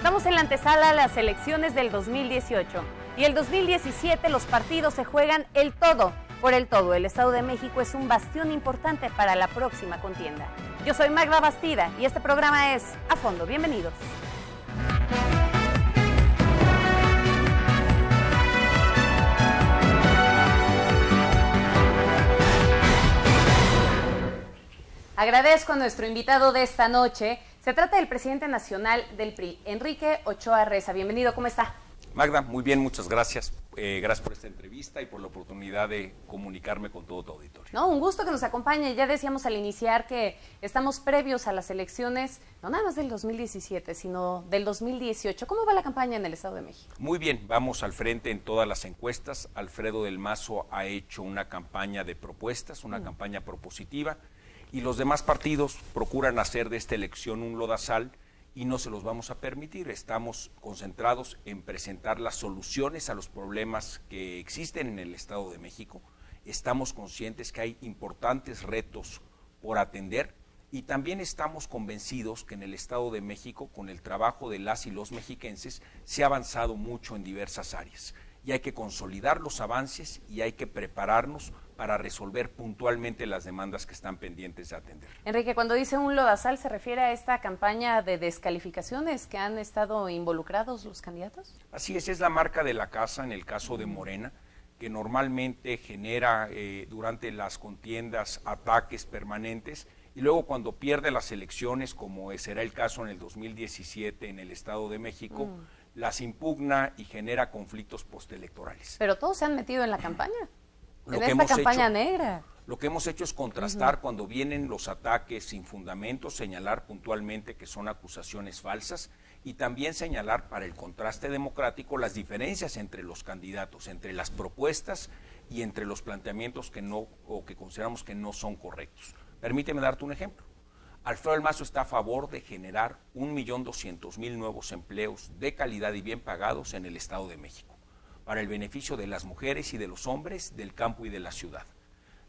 Estamos en la antesala a las elecciones del 2018 y el 2017 los partidos se juegan el todo por el todo. El Estado de México es un bastión importante para la próxima contienda. Yo soy Magda Bastida y este programa es A Fondo. Bienvenidos. Agradezco a nuestro invitado de esta noche. Se trata del presidente nacional del PRI, Enrique Ochoa Reza. Bienvenido, ¿cómo está? Magda, muy bien, muchas gracias. Gracias por esta entrevista y por la oportunidad de comunicarme con todo tu auditorio. No, un gusto que nos acompañe. Ya decíamos al iniciar que estamos previos a las elecciones, no nada más del 2017, sino del 2018. ¿Cómo va la campaña en el Estado de México? Muy bien, vamos al frente en todas las encuestas. Alfredo del Mazo ha hecho una campaña de propuestas, una campaña propositiva, y los demás partidos procuran hacer de esta elección un lodazal y no se los vamos a permitir. Estamos concentrados en presentar las soluciones a los problemas que existen en el Estado de México. Estamos conscientes que hay importantes retos por atender y también estamos convencidos que en el Estado de México, con el trabajo de las y los mexiquenses, se ha avanzado mucho en diversas áreas. Y hay que consolidar los avances y hay que prepararnos para resolver puntualmente las demandas que están pendientes de atender. Enrique, cuando dice un lodazal, ¿se refiere a esta campaña de descalificaciones que han estado involucrados los candidatos? Así es la marca de la casa en el caso de Morena, que normalmente genera durante las contiendas ataques permanentes y luego cuando pierde las elecciones, como será el caso en el 2017 en el Estado de México, las impugna y genera conflictos postelectorales. Pero todos se han metido en la campaña, en esta campaña negra. Lo que hemos hecho es contrastar cuando vienen los ataques sin fundamento, señalar puntualmente que son acusaciones falsas y también señalar para el contraste democrático las diferencias entre los candidatos, entre las propuestas y entre los planteamientos que no o que consideramos que no son correctos. Permíteme darte un ejemplo. Alfredo del Mazo está a favor de generar 1.200.000 nuevos empleos de calidad y bien pagados en el Estado de México, para el beneficio de las mujeres y de los hombres del campo y de la ciudad.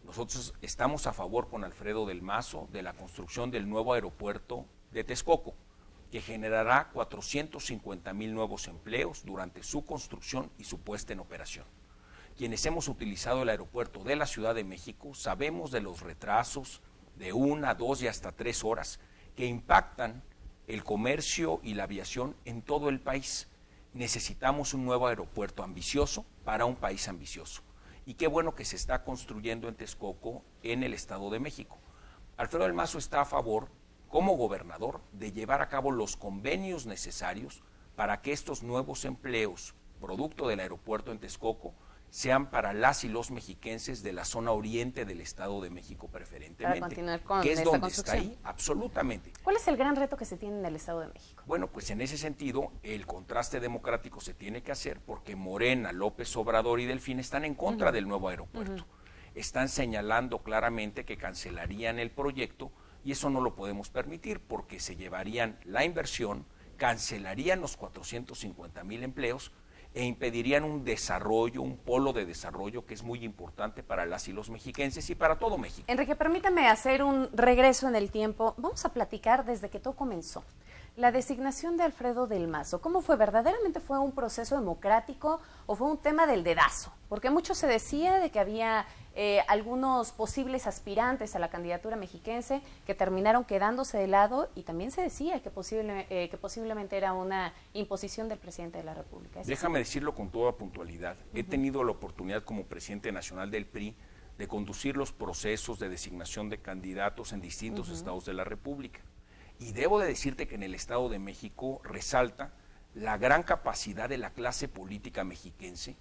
Nosotros estamos a favor con Alfredo del Mazo de la construcción del nuevo aeropuerto de Texcoco, que generará 450.000 nuevos empleos durante su construcción y su puesta en operación. Quienes hemos utilizado el aeropuerto de la Ciudad de México sabemos de los retrasos de 1, 2 y hasta 3 horas que impactan el comercio y la aviación en todo el país. Necesitamos un nuevo aeropuerto ambicioso para un país ambicioso. Y qué bueno que se está construyendo en Texcoco, en el Estado de México. Alfredo del Mazo está a favor, como gobernador, de llevar a cabo los convenios necesarios para que estos nuevos empleos, producto del aeropuerto en Texcoco, sean para las y los mexiquenses de la zona oriente del Estado de México preferentemente. Para continuar con que es esta donde está ahí, absolutamente. ¿Cuál es el gran reto que se tiene en el Estado de México? Bueno, pues en ese sentido, el contraste democrático se tiene que hacer porque Morena, López Obrador y Delfín están en contra del nuevo aeropuerto. Están señalando claramente que cancelarían el proyecto y eso no lo podemos permitir porque se llevarían la inversión, cancelarían los 450.000 empleos e impedirían un desarrollo, un polo de desarrollo que es muy importante para las y los mexiquenses y para todo México. Enrique, permítame hacer un regreso en el tiempo. Vamos a platicar desde que todo comenzó. La designación de Alfredo del Mazo, ¿cómo fue? ¿Verdaderamente fue un proceso democrático o fue un tema del dedazo? Porque mucho se decía de que había algunos posibles aspirantes a la candidatura mexiquense que terminaron quedándose de lado y también se decía que posiblemente era una imposición del presidente de la República. Déjame decirlo con toda puntualidad. He tenido la oportunidad como presidente nacional del PRI de conducir los procesos de designación de candidatos en distintos estados de la República. Y debo de decirte que en el Estado de México resalta la gran capacidad de la clase política mexiquense,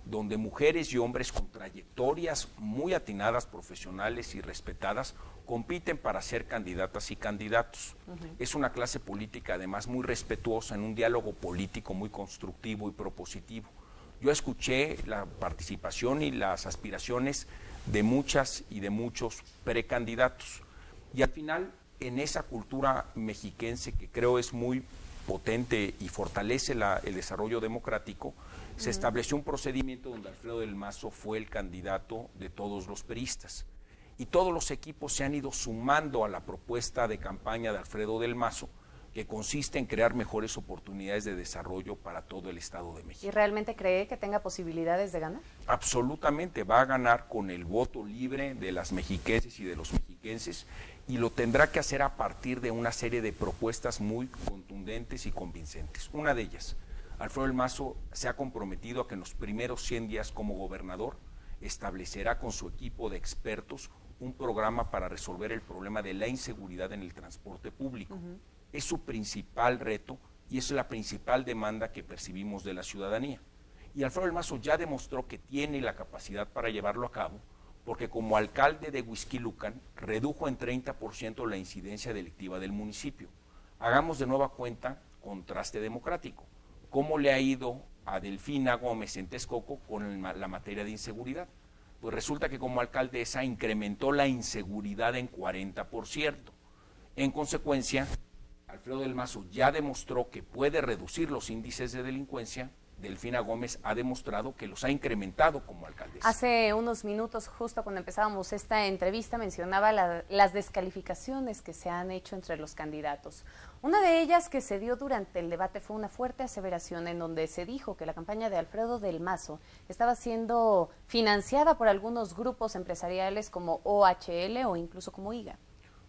donde mujeres y hombres con trayectorias muy atinadas, profesionales y respetadas, compiten para ser candidatas y candidatos. Es una clase política además muy respetuosa en un diálogo político muy constructivo y propositivo. Yo escuché la participación y las aspiraciones de muchas y de muchos precandidatos. Y al final, en esa cultura mexiquense que creo es muy potente y fortalece el desarrollo democrático, se estableció un procedimiento donde Alfredo del Mazo fue el candidato de todos los priistas. Y todos los equipos se han ido sumando a la propuesta de campaña de Alfredo del Mazo que consiste en crear mejores oportunidades de desarrollo para todo el Estado de México. ¿Y realmente cree que tenga posibilidades de ganar? Absolutamente, va a ganar con el voto libre de las mexiquenses y de los mexiquenses, y lo tendrá que hacer a partir de una serie de propuestas muy contundentes y convincentes. Una de ellas, Alfredo del Mazo se ha comprometido a que en los primeros 100 días como gobernador establecerá con su equipo de expertos un programa para resolver el problema de la inseguridad en el transporte público. Es su principal reto y es la principal demanda que percibimos de la ciudadanía. Y Alfredo del Mazo ya demostró que tiene la capacidad para llevarlo a cabo, porque como alcalde de Huixquilucan redujo en 30% la incidencia delictiva del municipio. Hagamos de nueva cuenta contraste democrático. ¿Cómo le ha ido a Delfina Gómez en Texcoco con la materia de inseguridad? Pues resulta que como alcaldesa incrementó la inseguridad en 40%. En consecuencia, Alfredo del Mazo ya demostró que puede reducir los índices de delincuencia. Delfina Gómez ha demostrado que los ha incrementado como alcaldesa. Hace unos minutos, justo cuando empezábamos esta entrevista, mencionaba las descalificaciones que se han hecho entre los candidatos. Una de ellas que se dio durante el debate fue una fuerte aseveración en donde se dijo que la campaña de Alfredo del Mazo estaba siendo financiada por algunos grupos empresariales como OHL o incluso como IGA.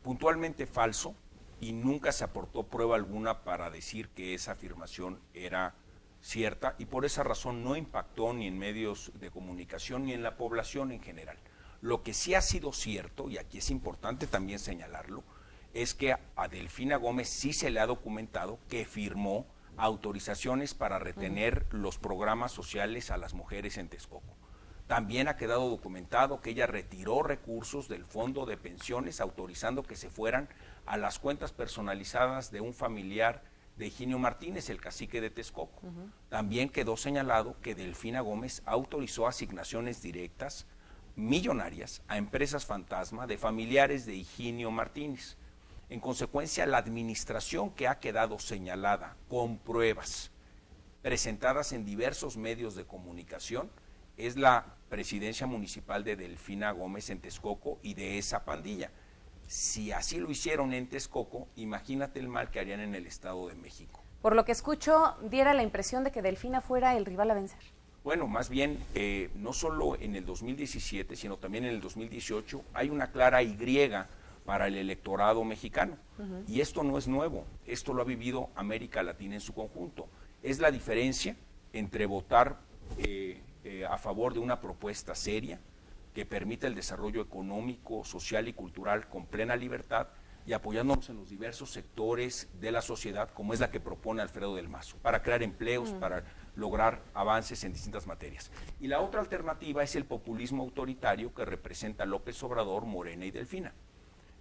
Puntualmente falso, y nunca se aportó prueba alguna para decir que esa afirmación era cierta, y por esa razón no impactó ni en medios de comunicación ni en la población en general. Lo que sí ha sido cierto, y aquí es importante también señalarlo, es que a Delfina Gómez sí se le ha documentado que firmó autorizaciones para retener los programas sociales a las mujeres en Texcoco. También ha quedado documentado que ella retiró recursos del fondo de pensiones autorizando que se fueran a las cuentas personalizadas de un familiar de Higinio Martínez, el cacique de Texcoco. También quedó señalado que Delfina Gómez autorizó asignaciones directas millonarias a empresas fantasma de familiares de Higinio Martínez. En consecuencia, la administración que ha quedado señalada con pruebas presentadas en diversos medios de comunicación es la presidencia municipal de Delfina Gómez en Texcoco y de esa pandilla. Si así lo hicieron en Texcoco, imagínate el mal que harían en el Estado de México. Por lo que escucho, diera la impresión de que Delfina fuera el rival a vencer. Bueno, más bien, no solo en el 2017, sino también en el 2018, hay una clara Y para el electorado mexicano. Y esto no es nuevo, esto lo ha vivido América Latina en su conjunto. Es la diferencia entre votar a favor de una propuesta seria, que permita el desarrollo económico, social y cultural con plena libertad, y apoyándonos en los diversos sectores de la sociedad, como es la que propone Alfredo del Mazo, para crear empleos, para lograr avances en distintas materias. Y la otra alternativa es el populismo autoritario que representa López Obrador, Morena y Delfina.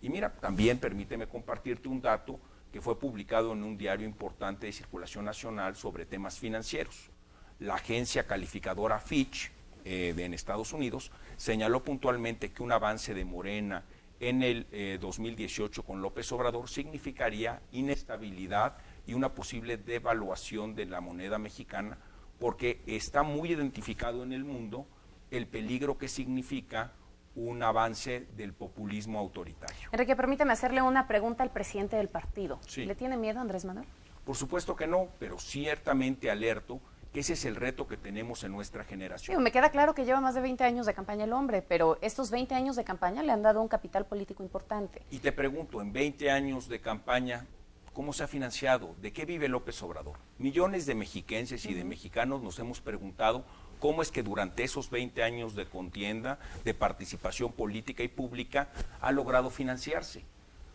Y mira, también permíteme compartirte un dato que fue publicado en un diario importante de circulación nacional sobre temas financieros. La agencia calificadora Fitch en Estados Unidos señaló puntualmente que un avance de Morena en el 2018 con López Obrador significaría inestabilidad y una posible devaluación de la moneda mexicana, porque está muy identificado en el mundo el peligro que significa un avance del populismo autoritario. Enrique, permítame hacerle una pregunta al presidente del partido. Sí. ¿Le tiene miedo a Andrés Manuel? Por supuesto que no, pero ciertamente alerto que ese es el reto que tenemos en nuestra generación. Me queda claro que lleva más de 20 años de campaña el hombre, pero estos 20 años de campaña le han dado un capital político importante. Y te pregunto, en 20 años de campaña, ¿cómo se ha financiado? ¿De qué vive López Obrador? Millones de mexiquenses y de mexicanos nos hemos preguntado cómo es que durante esos 20 años de contienda, de participación política y pública, ha logrado financiarse.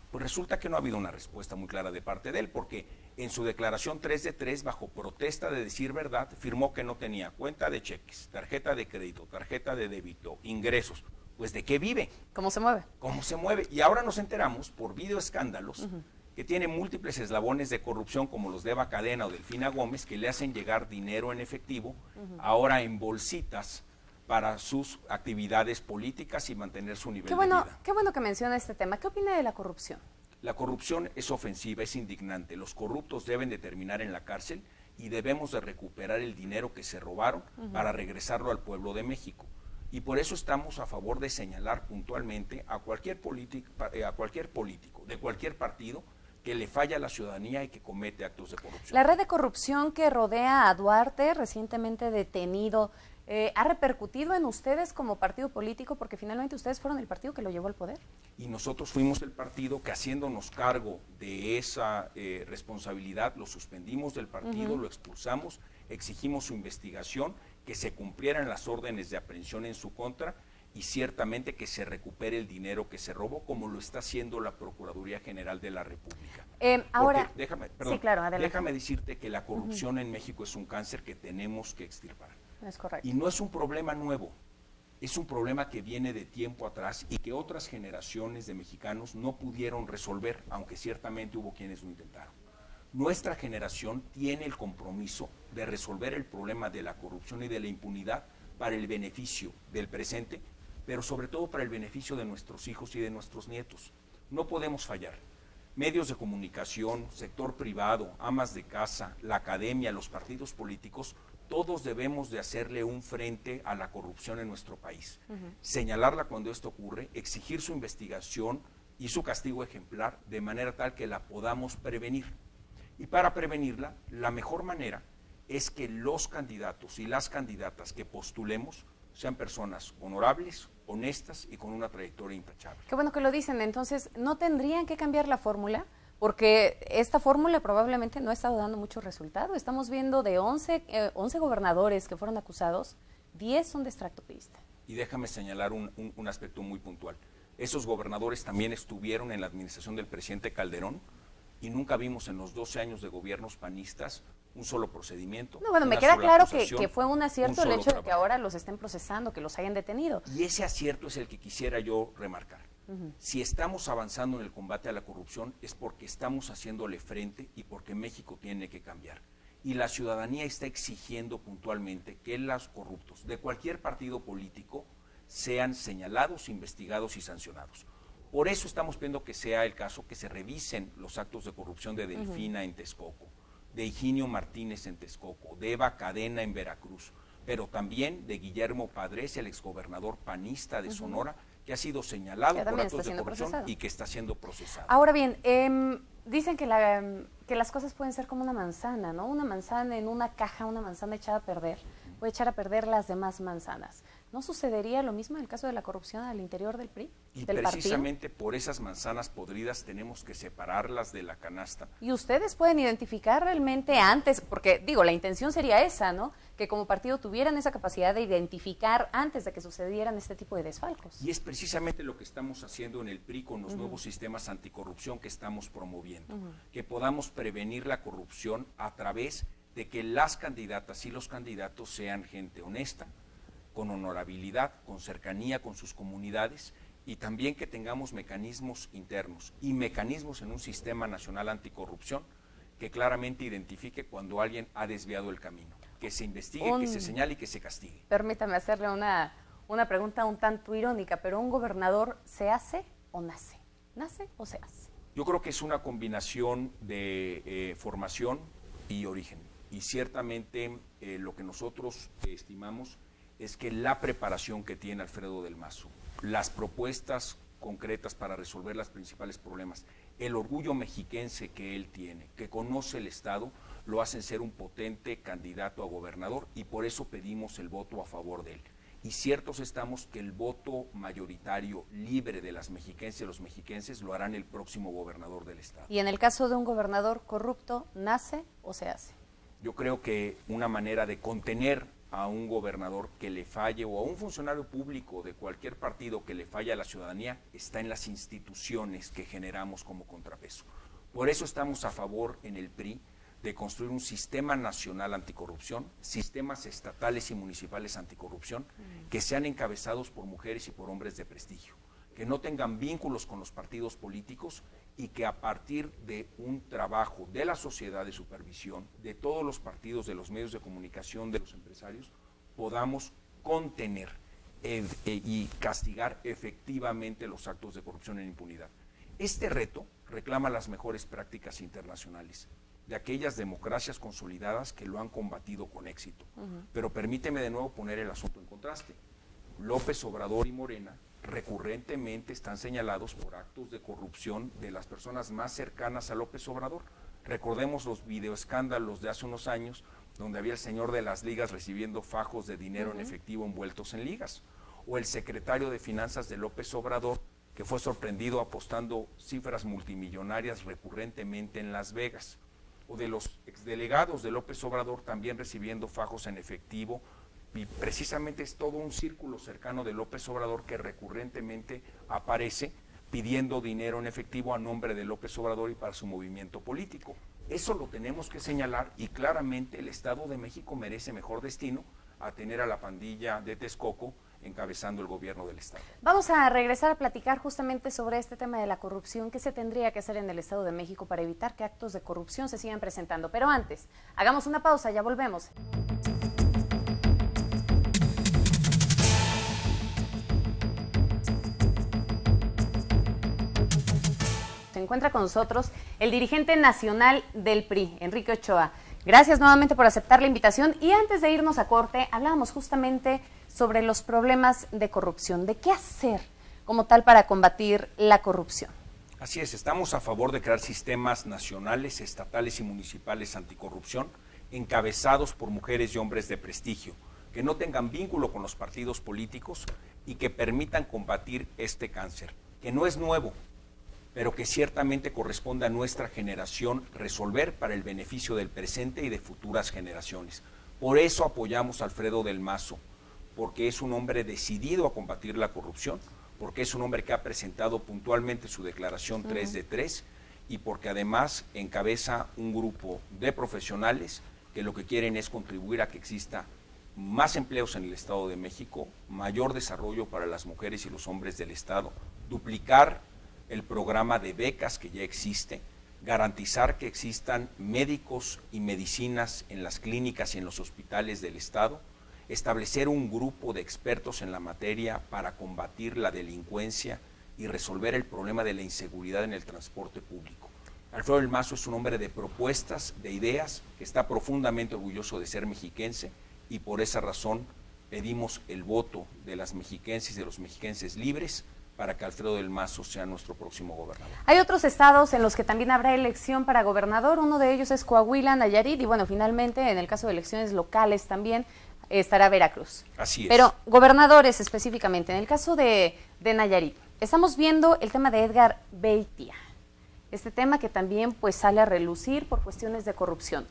Pues resulta que no ha habido una respuesta muy clara de parte de él, porque en su declaración 3 de 3, bajo protesta de decir verdad, firmó que no tenía cuenta de cheques, tarjeta de crédito, tarjeta de débito, ingresos. Pues ¿de qué vive? ¿Cómo se mueve? ¿Cómo se mueve? Y ahora nos enteramos por videoescándalos que tiene múltiples eslabones de corrupción como los de Eva Cadena o Delfina Gómez, que le hacen llegar dinero en efectivo, ahora en bolsitas, para sus actividades políticas y mantener su nivel de vida. Qué bueno que menciona este tema. ¿Qué opina de la corrupción? La corrupción es ofensiva, es indignante. Los corruptos deben de terminar en la cárcel y debemos de recuperar el dinero que se robaron para regresarlo al pueblo de México. Y por eso estamos a favor de señalar puntualmente a cualquier político de cualquier partido que le falla a la ciudadanía y que comete actos de corrupción. La red de corrupción que rodea a Duarte, recientemente detenido, ¿ha repercutido en ustedes como partido político? Porque finalmente ustedes fueron el partido que lo llevó al poder. Y nosotros fuimos el partido que, haciéndonos cargo de esa responsabilidad, lo suspendimos del partido, lo expulsamos, exigimos su investigación, que se cumplieran las órdenes de aprehensión en su contra y ciertamente que se recupere el dinero que se robó, como lo está haciendo la Procuraduría General de la República. Ahora, déjame, sí, claro, adelante. Déjame decirte que la corrupción en México es un cáncer que tenemos que extirpar. Es correcto. Y no es un problema nuevo, es un problema que viene de tiempo atrás y que otras generaciones de mexicanos no pudieron resolver, aunque ciertamente hubo quienes lo intentaron. Nuestra generación tiene el compromiso de resolver el problema de la corrupción y de la impunidad para el beneficio del presente, pero sobre todo para el beneficio de nuestros hijos y de nuestros nietos. No podemos fallar. Medios de comunicación, sector privado, amas de casa, la academia, los partidos políticos, todos debemos de hacerle un frente a la corrupción en nuestro país. Señalarla cuando esto ocurre, exigir su investigación y su castigo ejemplar de manera tal que la podamos prevenir. Y para prevenirla, la mejor manera es que los candidatos y las candidatas que postulemos sean personas honorables, honestas y con una trayectoria intachable. Qué bueno que lo dicen. Entonces, ¿no tendrían que cambiar la fórmula? Porque esta fórmula probablemente no ha estado dando mucho resultado. Estamos viendo de 11 gobernadores que fueron acusados, 10 son de extracto priista. Y déjame señalar un aspecto muy puntual. Esos gobernadores también estuvieron en la administración del presidente Calderón y nunca vimos en los 12 años de gobiernos panistas un solo procedimiento. No, bueno, me queda claro que fue un acierto el hecho de que ahora los estén procesando, que los hayan detenido. Y ese acierto es el que quisiera yo remarcar. Si estamos avanzando en el combate a la corrupción es porque estamos haciéndole frente y porque México tiene que cambiar. Y la ciudadanía está exigiendo puntualmente que los corruptos de cualquier partido político sean señalados, investigados y sancionados. Por eso estamos pidiendo que sea el caso que se revisen los actos de corrupción de Delfina en Texcoco, de Higinio Martínez en Texcoco, de Eva Cadena en Veracruz, pero también de Guillermo Padres, el exgobernador panista de Sonora, que ha sido señalado por actos de corrupción y que está siendo procesado. Ahora bien, dicen que las cosas pueden ser como una manzana, ¿no? Una manzana en una caja, una manzana echada a perder, puede echar a perder las demás manzanas. ¿No sucedería lo mismo en el caso de la corrupción al interior del PRI? Y precisamente por esas manzanas podridas tenemos que separarlas de la canasta. Y ustedes pueden identificar realmente antes, porque digo, la intención sería esa, ¿no? Que como partido tuvieran esa capacidad de identificar antes de que sucedieran este tipo de desfalcos. Y es precisamente lo que estamos haciendo en el PRI con los nuevos sistemas anticorrupción que estamos promoviendo, que podamos prevenir la corrupción a través de que las candidatas y los candidatos sean gente honesta, con honorabilidad, con cercanía con sus comunidades y también que tengamos mecanismos internos y mecanismos en un sistema nacional anticorrupción que claramente identifique cuando alguien ha desviado el camino, que se investigue, que se señale y que se castigue. Permítame hacerle una pregunta un tanto irónica, pero ¿un gobernador se hace o nace? ¿Nace o se hace? Yo creo que es una combinación de formación y origen y ciertamente lo que nosotros estimamos es que la preparación que tiene Alfredo del Mazo, las propuestas concretas para resolver los principales problemas, el orgullo mexiquense que él tiene, que conoce el Estado, lo hacen ser un potente candidato a gobernador y por eso pedimos el voto a favor de él. Y ciertos estamos que el voto mayoritario libre de las mexiquenses y los mexiquenses lo harán el próximo gobernador del Estado. Y en el caso de un gobernador corrupto, ¿nace o se hace? Yo creo que una manera de contener a un gobernador que le falle o a un funcionario público de cualquier partido que le falle a la ciudadanía está en las instituciones que generamos como contrapeso. Por eso estamos a favor en el PRI de construir un sistema nacional anticorrupción, sistemas estatales y municipales anticorrupción que sean encabezados por mujeres y por hombres de prestigio, que no tengan vínculos con los partidos políticos y que a partir de un trabajo de la sociedad de supervisión, de todos los partidos, de los medios de comunicación, de los empresarios, podamos contener y castigar efectivamente los actos de corrupción en impunidad. Este reto reclama las mejores prácticas internacionales, de aquellas democracias consolidadas que lo han combatido con éxito. Pero permíteme de nuevo poner el asunto en contraste. López Obrador y Morena recurrentemente están señalados por actos de corrupción de las personas más cercanas a López Obrador. Recordemos los videoescándalos de hace unos años, donde había el señor de las ligas recibiendo fajos de dinero en efectivo envueltos en ligas, o el secretario de Finanzas de López Obrador, que fue sorprendido apostando cifras multimillonarias recurrentemente en Las Vegas, o de los exdelegados de López Obrador también recibiendo fajos en efectivo, y precisamente es todo un círculo cercano de López Obrador que recurrentemente aparece pidiendo dinero en efectivo a nombre de López Obrador y para su movimiento político. Eso lo tenemos que señalar y claramente el Estado de México merece mejor destino a tener a la pandilla de Texcoco encabezando el gobierno del Estado. Vamos a regresar a platicar justamente sobre este tema de la corrupción, qué se tendría que hacer en el Estado de México para evitar que actos de corrupción se sigan presentando. Pero antes, hagamos una pausa, ya volvemos. Se encuentra con nosotros el dirigente nacional del PRI, Enrique Ochoa. Gracias nuevamente por aceptar la invitación y antes de irnos a corte hablábamos justamente sobre los problemas de corrupción, de qué hacer como tal para combatir la corrupción. Así es, estamos a favor de crear sistemas nacionales, estatales y municipales anticorrupción encabezados por mujeres y hombres de prestigio, que no tengan vínculo con los partidos políticos y que permitan combatir este cáncer, que no es nuevo, pero que ciertamente corresponde a nuestra generación resolver para el beneficio del presente y de futuras generaciones. Por eso apoyamos a Alfredo del Mazo, porque es un hombre decidido a combatir la corrupción, porque es un hombre que ha presentado puntualmente su declaración 3 de 3 y porque además encabeza un grupo de profesionales que lo que quieren es contribuir a que exista más empleos en el Estado de México, mayor desarrollo para las mujeres y los hombres del Estado, duplicar el programa de becas que ya existe, garantizar que existan médicos y medicinas en las clínicas y en los hospitales del Estado, establecer un grupo de expertos en la materia para combatir la delincuencia y resolver el problema de la inseguridad en el transporte público. Alfredo del Mazo es un hombre de propuestas, de ideas, que está profundamente orgulloso de ser mexiquense y por esa razón pedimos el voto de las mexiquenses y de los mexiquenses libres para que Alfredo del Mazo sea nuestro próximo gobernador. Hay otros estados en los que también habrá elección para gobernador, uno de ellos es Coahuila, Nayarit, y bueno, finalmente en el caso de elecciones locales también estará Veracruz. Así es. Pero gobernadores específicamente, en el caso de Nayarit, estamos viendo el tema de Edgar Beitia, este tema que también pues sale a relucir por cuestiones de corrupción.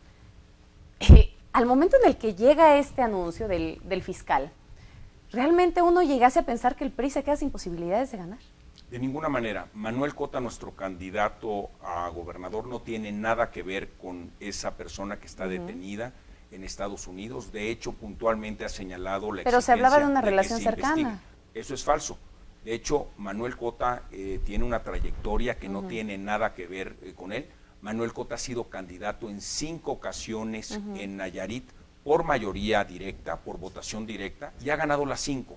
Al momento en el que llega este anuncio del fiscal, ¿realmente uno llegase a pensar que el PRI se queda sin posibilidades de ganar? De ninguna manera. Manuel Cota, nuestro candidato a gobernador, no tiene nada que ver con esa persona que está detenida en Estados Unidos. De hecho, puntualmente ha señalado la Pero se hablaba de una que relación se cercana. investigue. Eso es falso. De hecho, Manuel Cota tiene una trayectoria que no tiene nada que ver con él. Manuel Cota ha sido candidato en 5 ocasiones en Nayarit por mayoría directa, por votación directa, y ha ganado las 5.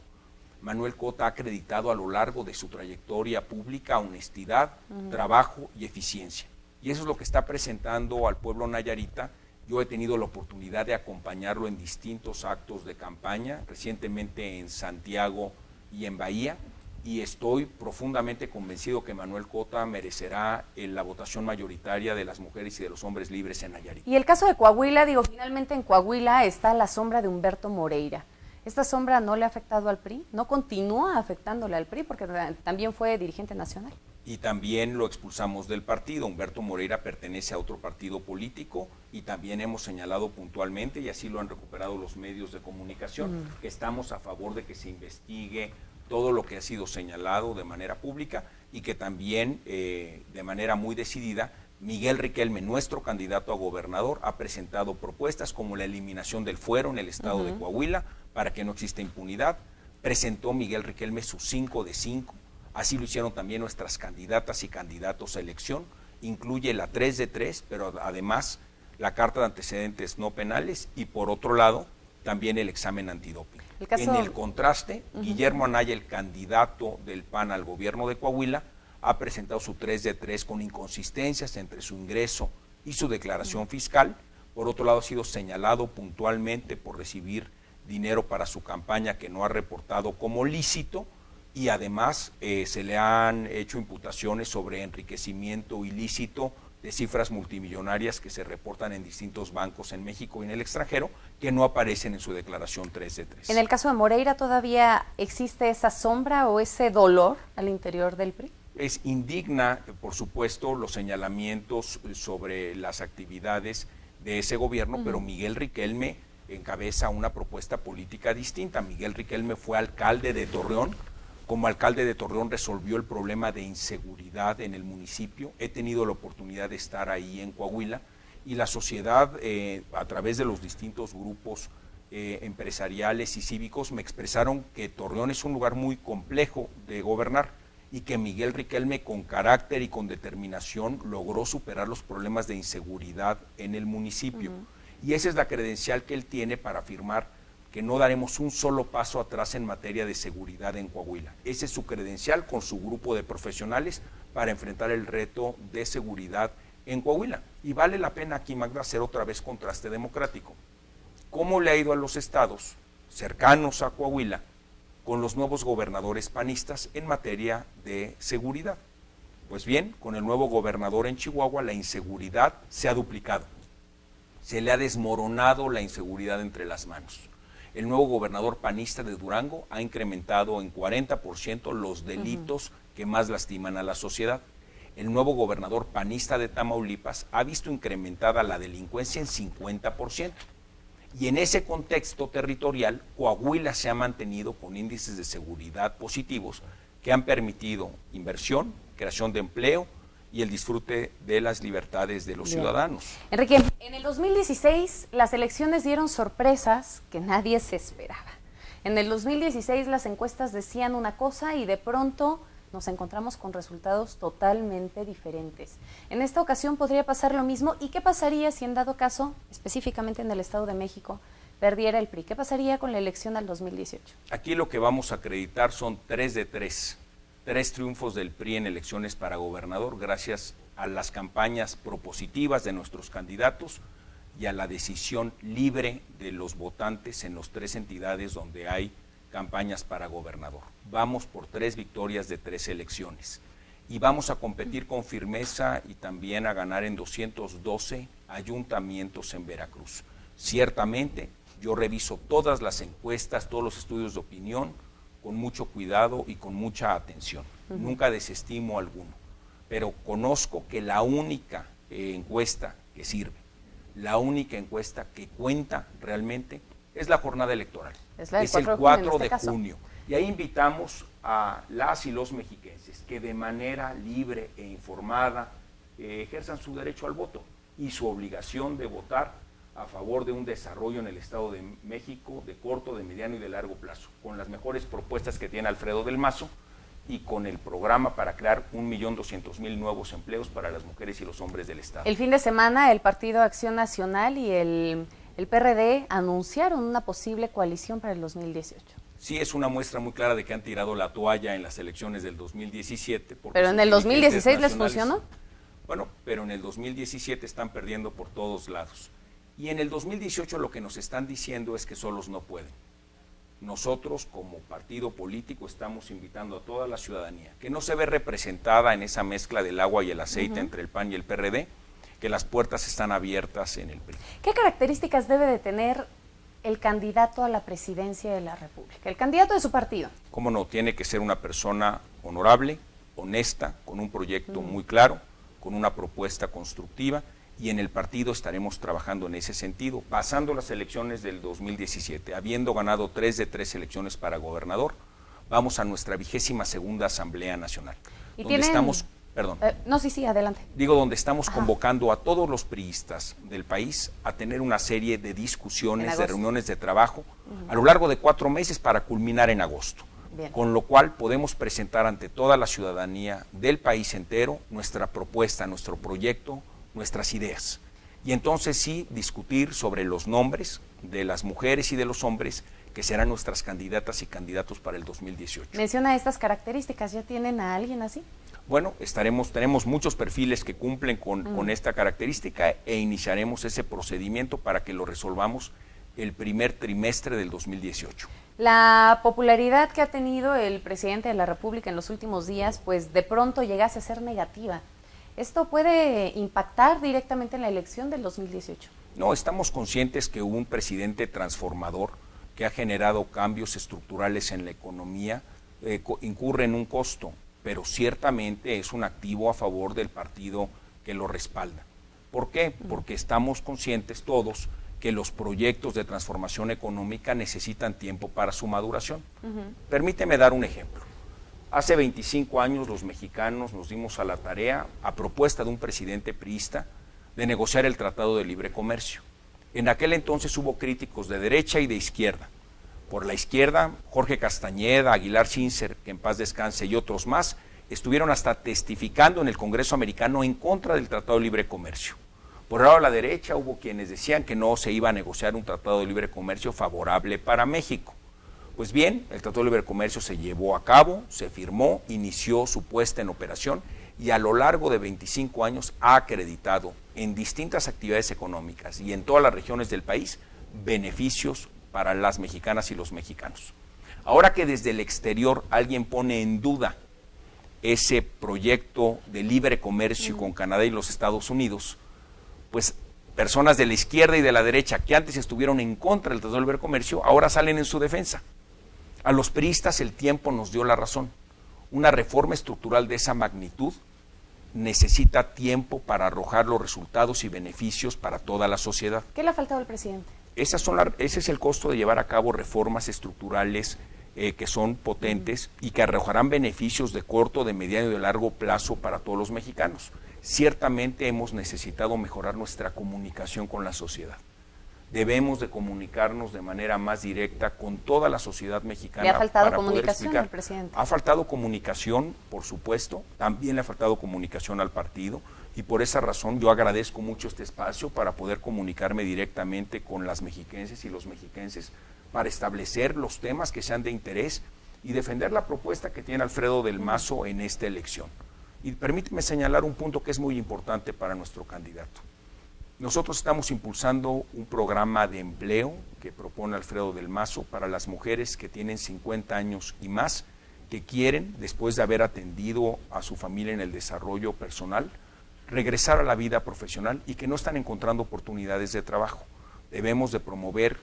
Manuel Cota ha acreditado a lo largo de su trayectoria pública honestidad, trabajo y eficiencia. Y eso es lo que está presentando al pueblo nayarita. Yo he tenido la oportunidad de acompañarlo en distintos actos de campaña, recientemente en Santiago y en Bahía, y estoy profundamente convencido que Manuel Cota merecerá la votación mayoritaria de las mujeres y de los hombres libres en Nayarit. Y el caso de Coahuila, finalmente en Coahuila está la sombra de Humberto Moreira. ¿Esta sombra no le ha afectado al PRI? ¿No continúa afectándole al PRI? Porque también fue dirigente nacional. Y también lo expulsamos del partido. Humberto Moreira pertenece a otro partido político y también hemos señalado puntualmente, y así lo han recuperado los medios de comunicación, que estamos a favor de que se investigue todo lo que ha sido señalado de manera pública y que también de manera muy decidida Miguel Riquelme, nuestro candidato a gobernador, ha presentado propuestas como la eliminación del fuero en el estado de Coahuila para que no exista impunidad. Presentó Miguel Riquelme sus 5 de 5, así lo hicieron también nuestras candidatas y candidatos a elección. Incluye la 3 de 3, pero además la carta de antecedentes no penales y por otro lado también el examen antidoping. En el contraste, Guillermo Anaya, el candidato del PAN al gobierno de Coahuila, ha presentado su 3 de 3 con inconsistencias entre su ingreso y su declaración fiscal. Por otro lado, ha sido señalado puntualmente por recibir dinero para su campaña que no ha reportado como lícito y además se le han hecho imputaciones sobre enriquecimiento ilícito de cifras multimillonarias que se reportan en distintos bancos en México y en el extranjero, que no aparecen en su declaración 3 de 3. En el caso de Moreira, ¿todavía existe esa sombra o ese dolor al interior del PRI? Es indigna, por supuesto, los señalamientos sobre las actividades de ese gobierno, pero Miguel Riquelme encabeza una propuesta política distinta. Miguel Riquelme fue alcalde de Torreón. Como alcalde de Torreón resolvió el problema de inseguridad en el municipio. He tenido la oportunidad de estar ahí en Coahuila y la sociedad, a través de los distintos grupos empresariales y cívicos, me expresaron que Torreón es un lugar muy complejo de gobernar y que Miguel Riquelme, con carácter y con determinación, logró superar los problemas de inseguridad en el municipio. Y esa es la credencial que él tiene para afirmar que no daremos un solo paso atrás en materia de seguridad en Coahuila. Ese es su credencial con su grupo de profesionales para enfrentar el reto de seguridad en Coahuila. Y vale la pena aquí, Magda, hacer otra vez contraste democrático. ¿Cómo le ha ido a los estados cercanos a Coahuila con los nuevos gobernadores panistas en materia de seguridad? Pues bien, con el nuevo gobernador en Chihuahua la inseguridad se ha duplicado. Se le ha desmoronado la inseguridad entre las manos. El nuevo gobernador panista de Durango ha incrementado en 40% los delitos que más lastiman a la sociedad. El nuevo gobernador panista de Tamaulipas ha visto incrementada la delincuencia en 50%. Y en ese contexto territorial, Coahuila se ha mantenido con índices de seguridad positivos que han permitido inversión, creación de empleo y el disfrute de las libertades de los ciudadanos. Enrique, en el 2016 las elecciones dieron sorpresas que nadie se esperaba. En el 2016 las encuestas decían una cosa y de pronto nos encontramos con resultados totalmente diferentes. En esta ocasión podría pasar lo mismo. ¿Y qué pasaría si en dado caso, específicamente en el Estado de México, perdiera el PRI? ¿Qué pasaría con la elección al 2018? Aquí lo que vamos a acreditar son 3 de 3. 3 triunfos del PRI en elecciones para gobernador gracias a las campañas propositivas de nuestros candidatos y a la decisión libre de los votantes en las 3 entidades donde hay campañas para gobernador. Vamos por 3 victorias de 3 elecciones y vamos a competir con firmeza y también a ganar en 212 ayuntamientos en Veracruz. Ciertamente, yo reviso todas las encuestas, todos los estudios de opinión, con mucho cuidado y con mucha atención. Nunca desestimo alguno, pero conozco que la única encuesta que sirve, la única encuesta que cuenta realmente es la jornada electoral. Es el 4 de junio. Y ahí invitamos a las y los mexiquenses que de manera libre e informada ejerzan su derecho al voto y su obligación de votar a favor de un desarrollo en el Estado de México de corto, de mediano y de largo plazo, con las mejores propuestas que tiene Alfredo del Mazo y con el programa para crear 1.200.000 nuevos empleos para las mujeres y los hombres del Estado. El fin de semana el Partido Acción Nacional y el PRD anunciaron una posible coalición para el 2018. Sí, es una muestra muy clara de que han tirado la toalla en las elecciones del 2017. ¿Pero en el 2016 les funcionó? Bueno, pero en el 2017 están perdiendo por todos lados. Y en el 2018 lo que nos están diciendo es que solos no pueden. Nosotros como partido político estamos invitando a toda la ciudadanía, que no se ve representada en esa mezcla del agua y el aceite entre el PAN y el PRD, que las puertas están abiertas en el PRI. ¿Qué características debe de tener el candidato a la presidencia de la República, el candidato de su partido? ¿Cómo no? Tiene que ser una persona honorable, honesta, con un proyecto muy claro, con una propuesta constructiva, y en el partido estaremos trabajando en ese sentido, pasando las elecciones del 2017, habiendo ganado 3 de 3 elecciones para gobernador, vamos a nuestra 22ª Asamblea Nacional, ¿Y donde estamos, perdón, sí, adelante. Digo, donde estamos convocando a todos los priistas del país a tener una serie de discusiones, de reuniones de trabajo a lo largo de 4 meses para culminar en agosto. Bien. Con lo cual podemos presentar ante toda la ciudadanía del país entero nuestra propuesta, nuestro proyecto, nuestras ideas. Y entonces sí discutir sobre los nombres de las mujeres y de los hombres que serán nuestras candidatas y candidatos para el 2018. Menciona estas características, ¿ya tienen a alguien así? Bueno, tenemos muchos perfiles que cumplen con esta característica e iniciaremos ese procedimiento para que lo resolvamos el primer trimestre del 2018. La popularidad que ha tenido el presidente de la República en los últimos días, pues de pronto llegase a ser negativa. ¿Esto puede impactar directamente en la elección del 2018? No, estamos conscientes que un presidente transformador que ha generado cambios estructurales en la economía incurre en un costo, pero ciertamente es un activo a favor del partido que lo respalda. ¿Por qué? Porque estamos conscientes todos que los proyectos de transformación económica necesitan tiempo para su maduración. Permíteme dar un ejemplo. Hace 25 años los mexicanos nos dimos a la tarea, a propuesta de un presidente priista, de negociar el Tratado de Libre Comercio. En aquel entonces hubo críticos de derecha y de izquierda. Por la izquierda, Jorge Castañeda, Aguilar Sincer, que en paz descanse, y otros más, estuvieron hasta testificando en el Congreso americano en contra del Tratado de Libre Comercio. Por el lado de la derecha hubo quienes decían que no se iba a negociar un Tratado de Libre Comercio favorable para México. Pues bien, el Tratado de Libre Comercio se llevó a cabo, se firmó, inició su puesta en operación y a lo largo de 25 años ha acreditado en distintas actividades económicas y en todas las regiones del país beneficios para las mexicanas y los mexicanos. Ahora que desde el exterior alguien pone en duda ese proyecto de libre comercio con Canadá y los Estados Unidos, pues personas de la izquierda y de la derecha que antes estuvieron en contra del Tratado de Libre Comercio, ahora salen en su defensa. A los priistas el tiempo nos dio la razón. Una reforma estructural de esa magnitud necesita tiempo para arrojar los resultados y beneficios para toda la sociedad. ¿Qué le ha faltado al presidente? Ese es el costo de llevar a cabo reformas estructurales que son potentes y que arrojarán beneficios de corto, de mediano y de largo plazo para todos los mexicanos. Ciertamente hemos necesitado mejorar nuestra comunicación con la sociedad. Debemos de comunicarnos de manera más directa con toda la sociedad mexicana. ¿Le ha faltado comunicación al presidente? Ha faltado comunicación, por supuesto, también le ha faltado comunicación al partido y por esa razón yo agradezco mucho este espacio para poder comunicarme directamente con las mexiquenses y los mexiquenses para establecer los temas que sean de interés y defender la propuesta que tiene Alfredo del Mazo en esta elección. Y permíteme señalar un punto que es muy importante para nuestro candidato. Nosotros estamos impulsando un programa de empleo que propone Alfredo del Mazo para las mujeres que tienen 50 años y más, que quieren, después de haber atendido a su familia en el desarrollo personal, regresar a la vida profesional y que no están encontrando oportunidades de trabajo. Debemos de promover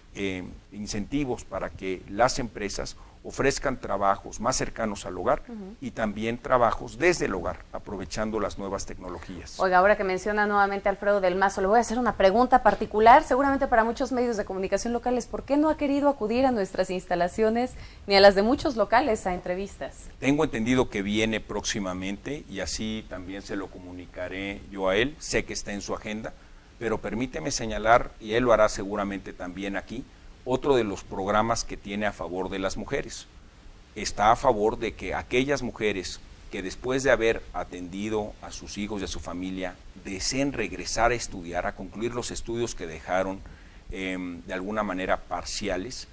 incentivos para que las empresas ofrezcan trabajos más cercanos al hogar y también trabajos desde el hogar, aprovechando las nuevas tecnologías. Oiga, ahora que menciona nuevamente a Alfredo del Mazo, le voy a hacer una pregunta particular, seguramente para muchos medios de comunicación locales. ¿Por qué no ha querido acudir a nuestras instalaciones ni a las de muchos locales a entrevistas? Tengo entendido que viene próximamente y así también se lo comunicaré yo a él. Sé que está en su agenda, pero permíteme señalar, y él lo hará seguramente también aquí, otro de los programas que tiene a favor de las mujeres. Está a favor de que aquellas mujeres que después de haber atendido a sus hijos y a su familia deseen regresar a estudiar, a concluir los estudios que dejaron de alguna manera parciales,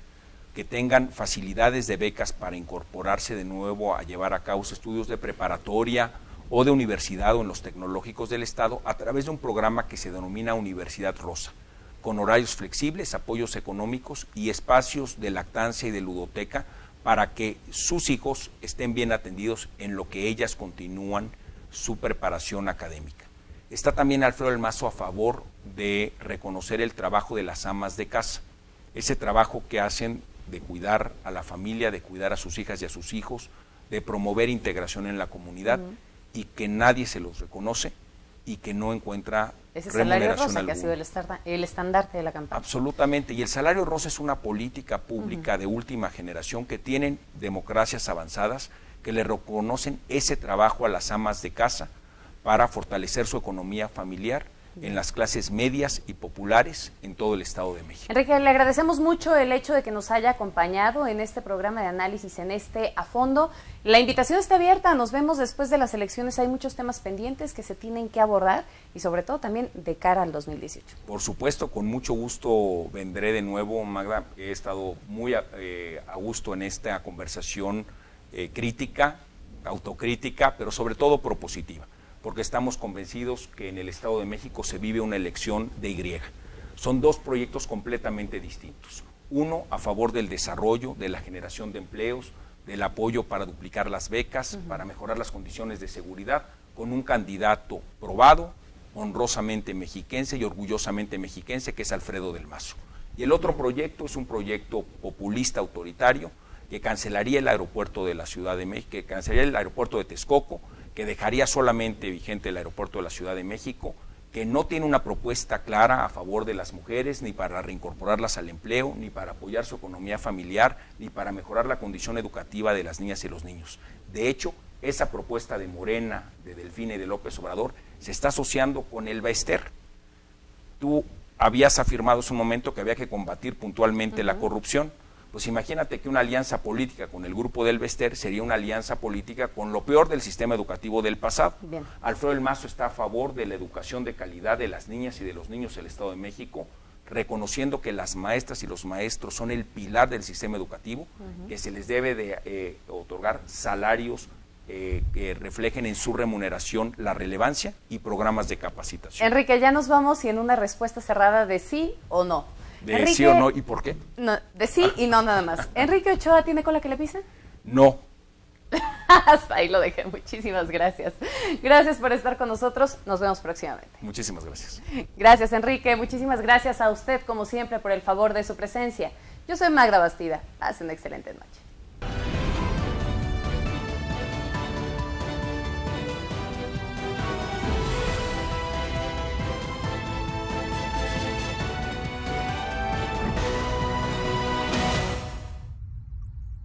que tengan facilidades de becas para incorporarse de nuevo a llevar a cabo estudios de preparatoria o de universidad o en los tecnológicos del Estado a través de un programa que se denomina Universidad Rosa, con horarios flexibles, apoyos económicos y espacios de lactancia y de ludoteca para que sus hijos estén bien atendidos en lo que ellas continúan su preparación académica. Está también Alfredo del Mazo a favor de reconocer el trabajo de las amas de casa, ese trabajo que hacen de cuidar a la familia, de cuidar a sus hijas y a sus hijos, de promover integración en la comunidad y que nadie se los reconoce y que no encuentra ese salario rosa alguna, que ha sido el estandarte de la campaña. Absolutamente, y el salario rosa es una política pública de última generación que tienen democracias avanzadas que le reconocen ese trabajo a las amas de casa para fortalecer su economía familiar en las clases medias y populares en todo el Estado de México. Enrique, le agradecemos mucho el hecho de que nos haya acompañado en este programa de análisis, en este A Fondo. La invitación está abierta, nos vemos después de las elecciones, hay muchos temas pendientes que se tienen que abordar y sobre todo también de cara al 2018. Por supuesto, con mucho gusto vendré de nuevo, Magda. He estado muy a gusto en esta conversación crítica, autocrítica, pero sobre todo propositiva, porque estamos convencidos que en el Estado de México se vive una elección de Y. Son dos proyectos completamente distintos. Uno, a favor del desarrollo, de la generación de empleos, del apoyo para duplicar las becas, para mejorar las condiciones de seguridad, con un candidato probado, honrosamente mexiquense y orgullosamente mexiquense, que es Alfredo del Mazo. Y el otro proyecto es un proyecto populista autoritario que cancelaría el aeropuerto de la Ciudad de México, que cancelaría el aeropuerto de Texcoco, que dejaría solamente vigente el aeropuerto de la Ciudad de México, que no tiene una propuesta clara a favor de las mujeres, ni para reincorporarlas al empleo, ni para apoyar su economía familiar, ni para mejorar la condición educativa de las niñas y los niños. De hecho, esa propuesta de Morena, de Delfina y de López Obrador, se está asociando con el Baester. Tú habías afirmado hace un momento que había que combatir puntualmente la corrupción. Pues imagínate que una alianza política con el grupo del Baester sería una alianza política con lo peor del sistema educativo del pasado. Bien. Alfredo del Mazo está a favor de la educación de calidad de las niñas y de los niños del Estado de México, reconociendo que las maestras y los maestros son el pilar del sistema educativo, que se les debe de otorgar salarios que reflejen en su remuneración la relevancia y programas de capacitación. Enrique, ya nos vamos y en una respuesta cerrada de sí o no. ¿De Enrique, sí o no y por qué? No, de sí y no nada más. ¿Enrique Ochoa tiene cola que le pisen? No. Hasta ahí lo dejé. Muchísimas gracias. Gracias por estar con nosotros. Nos vemos próximamente. Muchísimas gracias. Gracias, Enrique. Muchísimas gracias a usted, como siempre, por el favor de su presencia. Yo soy Magda Bastida. Pasen una excelente noche.